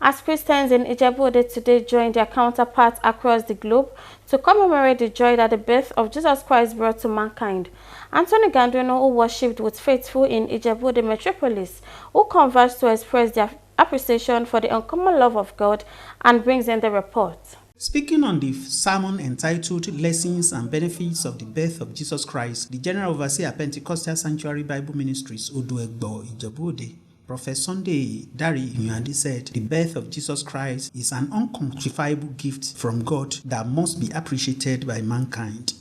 as Christians in IJEBU Ode today join their counterparts across the globe to commemorate the joy that the birth of Jesus Christ brought to mankind. Anthony Gandono, who worshipped with faithful in IJEBU Ode metropolis, who converged to express their appreciation for the uncommon love of God, and brings in the report. Speaking on the sermon entitled Lessons and Benefits of the Birth of Jesus Christ, the General Overseer Pentecostal Sanctuary Bible Ministries, IJEBU Ode, Prophet Sunday Dari Inyuande said, the birth of Jesus Christ is an unquantifiable gift from God that must be appreciated by mankind.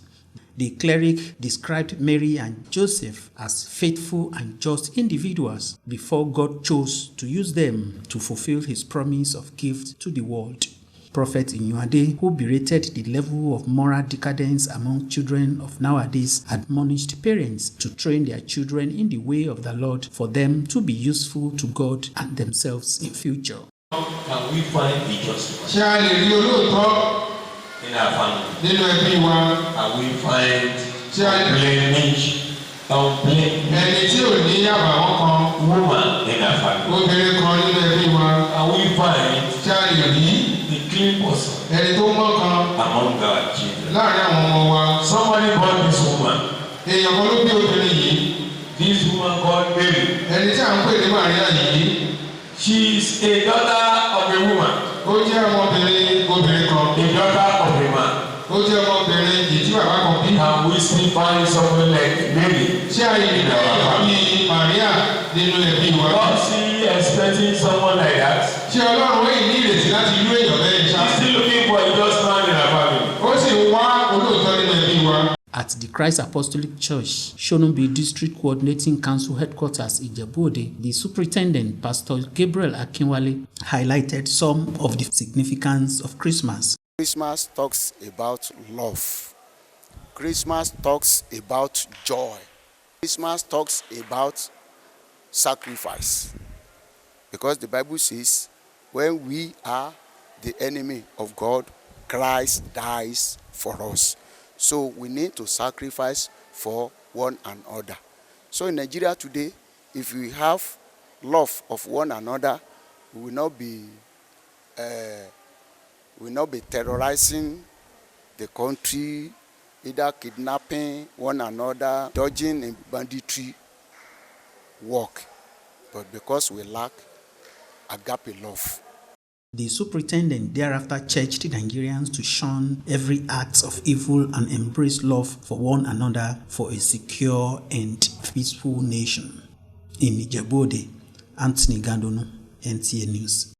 The cleric described Mary and Joseph as faithful and just individuals before God chose to use them to fulfill his promise of gift to the world. Prophet Inyuande, who berated the level of moral decadence among children of nowadays, admonished parents to train their children in the way of the Lord for them to be useful to God and themselves in future. Can we find the just in our family? Can we find woman in our family? Can we find clean person among our children? Somebody brought this woman. This woman called Mary. She is a daughter of a woman. A daughter of a man. Can we still find someone like Mary in our family? God still expecting someone like that? He's still looking for a just man in our family. At the Christ Apostolic Church, Shonombi District Coordinating Council Headquarters, IJEBU Ode, the Superintendent, Pastor Gabriel Akinwale, highlighted some of the significance of Christmas. Christmas talks about love. Christmas talks about joy. Christmas talks about sacrifice. Because the Bible says, when we are the enemy of God, Christ dies for us. So we need to sacrifice for one another. So in Nigeria today, if we have love of one another, we will not be terrorizing the country, either kidnapping one another, dodging in banditry work. But because we lack agape love. The superintendent thereafter charged Nigerians to shun every act of evil and embrace love for one another for a secure and peaceful nation. In IJEBU Ode, Anthony Gandono, NTA News.